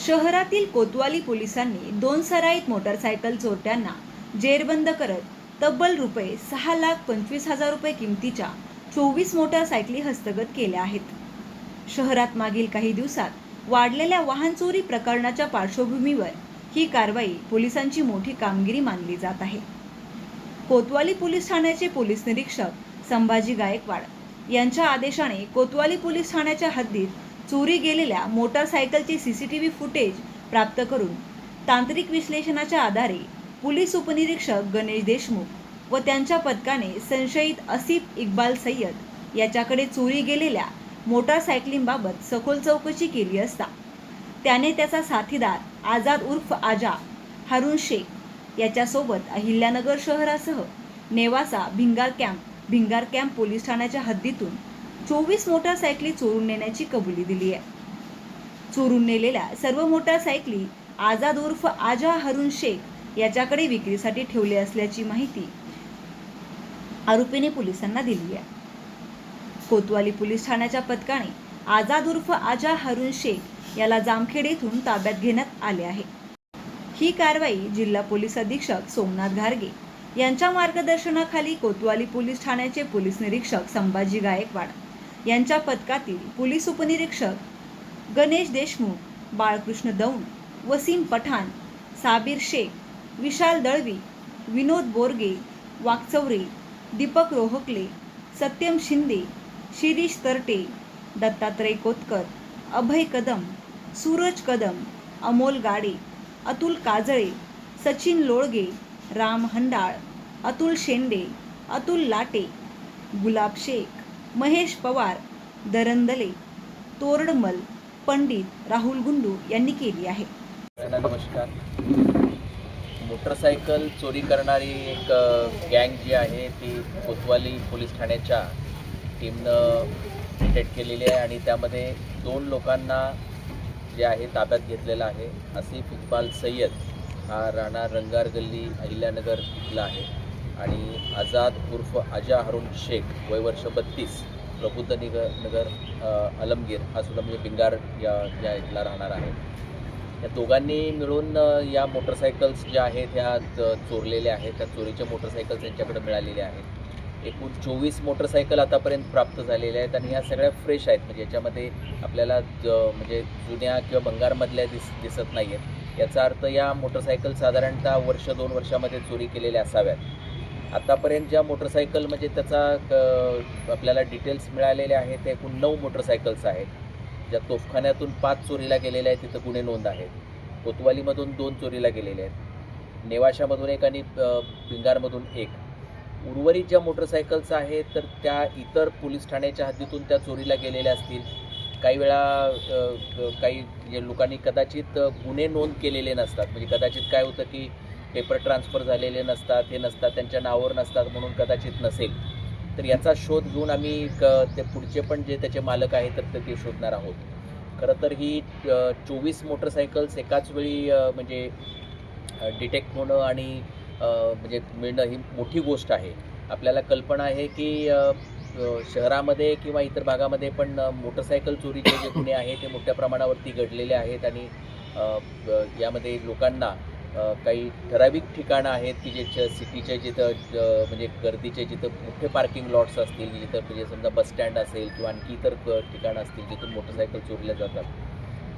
शहरातील कोतवाली पोलिसांनी 2 सराईत मोटारसायकल चोरट्यांना जेरबंद करत तब्बल रुपये 6,25,000 रुपये किमतीच्या 24 मोटारसायकली हस्तगत केल्या आहेत. शहरात मागील काही दिवसात वाढलेल्या वाहन चोरी प्रकरणाच्या पार्श्वभूमीवर ही कारवाई पोलिसांची मोठी कामगिरी मानली जात आहे. कोतवाली पोलीस ठाण्याचे पोलीस निरीक्षक संभाजी गायकवाड यांच्या आदेशाने कोतवाली पोलीस ठाण्याच्या हद्दीत चोरी गेलेल्या मोटारसायकलचे सीसीटीव्ही फुटेज प्राप्त करून तांत्रिक विश्लेषणाच्या आधारे पोलीस उपनिरीक्षक गणेश देशमुख व त्यांच्या पथकाने संशयित आसिफ इक्बाल सय्यद याच्याकडे चोरी गेलेल्या मोटारसायकलींबाबत सखोल चौकशी केली असता त्याने त्याचा साथीदार आझाद उर्फ आजा हारून शेख याच्यासोबत अहिल्यानगर शहरासह नेवासा भिंगार कॅम्प पोलीस ठाण्याच्या हद्दीतून 24 मोटारसायकली चोरून नेण्याची कबुली दिली आहे. चोरून नेलेल्या सर्व मोटारसायकली आझाद उर्फ आजा हारून शेख याच्याकडे विक्रीसाठी ठेवले असल्याची माहिती आरोपीने पोलिसांना दिली आहे. कोतवाली पोलीस ठाण्याच्या पथकाने आझाद उर्फ आजा हारून शेख याला जामखेड येथून ताब्यात घेण्यात आले आहे. ही कारवाई जिल्हा पोलीस अधीक्षक सोमनाथ घारगे यांच्या मार्गदर्शनाखाली कोतवाली पोलीस ठाण्याचे पोलीस निरीक्षक संभाजी गायकवाड यांच्या पथकातील पोलीस उपनिरीक्षक गणेश देशमुख, बाळकृष्ण दौंड, वसीम पठाण, साबीर शेख, विशाल दळवी, विनोद बोरगे, वाकचौरे, दीपक रोहकले, सत्यम शिंदे, शिरीष तरटे, दत्तात्रय कोतकर, अभय कदम, सूरज कदम, अमोल गाडे, अतुल काजळे, सचिन लोळगे, राम हंडाळ, अतुल शेंडे, अतुल लाटे, गुलाब शेख, महेश पवार, दरंदले, तोरडमल, पंडित राहुल गुंडू यांनी केली आहे. नमस्कार. मोटरसायकल चोरी करणारी एक गँग जी आहे ती कोतवाली पोलीस ठाण्याच्या टीमनं डिटेक्ट केलेली आहे आणि त्यामध्ये 2 लोकांना जे आहे ताब्यात घेतलेला आहे. आसिफ इक्बाल सय्यद हा राहणार रंगार गल्ली अहिल्यानगर इथला आहे आणि आझाद उर्फ आजा हारून शेख वय वर्ष 32 प्रबुद्ध नगर अलमगीर हा सुद्धा म्हणजे भिंगार या इथला राहणार आहे. या दोघांनी मिळून या मोटरसायकल्स ज्या आहेत ह्या चोरलेल्या आहेत. त्या चोरीच्या मोटरसायकल्स त्यांच्याकडे मिळालेल्या आहेत. एकूण 24 मोटरसायकल आतापर्यंत प्राप्त झालेल्या आहेत आणि ह्या सगळ्या फ्रेश आहेत. म्हणजे याच्यामध्ये आपल्याला म्हणजे जुन्या किंवा भंगारमधल्या दिसत नाही आहेत. याचा अर्थ या मोटरसायकल साधारणतः 1-2 वर्षामध्ये चोरी केलेल्या असाव्यात. आतापर्यंत ज्या मोटरसायकल म्हणजे त्याचा आपल्याला डिटेल्स मिळालेले आहेत त्या एकूण 9 मोटरसायकल्स आहेत. ज्या तोफखान्यातून 5 चोरीला गेलेल्या आहेत तिथं गुन्हे नोंद आहेत. कोतवालीमधून 2 चोरीला गेलेले आहेत. नेवाशामधून 1 आणि भिंगारमधून 1. उर्वरित ज्या मोटरसायकल्स आहेत तर त्या इतर पोलीस ठाण्याच्या हद्दीतून त्या चोरीला गेलेल्या असतील. काही वेळा काही लोकांनी कदाचित गुन्हे नोंद केलेले नसतात. म्हणजे कदाचित काय होतं की पेपर ट्रान्सफर झालेले नसतात, हे नसतात, त्यांच्या नावावर नसतात म्हणून कदाचित नसेल. तर याचा शोध घेऊन आम्ही ते पुढचे पण जे त्याचे मालक आहेत तर ते शोधणार आहोत. खरं तर ही 24 मोटरसायकल्स एकाच वेळी म्हणजे डिटेक्ट होणं आणि म्हणजे मिळणं ही मोठी गोष्ट आहे. आपल्याला कल्पना आहे की शहरामध्ये किंवा इतर भागामध्ये पण मोटरसायकल चोरीचे जे गुन्हे आहेत ते मोठ्या प्रमाणावरती घडलेले आहेत आणि यामध्ये लोकांना काही ठराविक ठिकाणं आहेत की जे सिटीचे जिथं म्हणजे गर्दीचे जिथं मोठे पार्किंग लॉट्स असतील, जिथं म्हणजे समजा बस स्टँड असेल किंवा आणखी इतर ठिकाणं असतील जिथून मोटरसायकल चोरील्या जातात.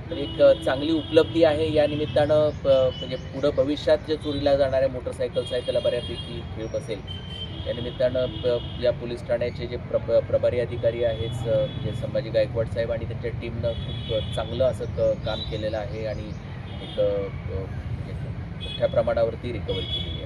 तर एक चांगली उपलब्धी आहे. या निमित्तानं म्हणजे पुढं भविष्यात जे चोरीला जाणाऱ्या मोटरसायकल्स आहेत त्याला बऱ्यापैकी खेळ बसेल. या निमित्तानं या पोलीस ठाण्याचे जे प्रभारी अधिकारी आहेत जे संभाजी गायकवाड साहेब आणि त्यांच्या टीमनं खूप चांगलं असं काम केलेलं आहे आणि एक मोठ्या प्रमाणावरती रिकव्हरी केली.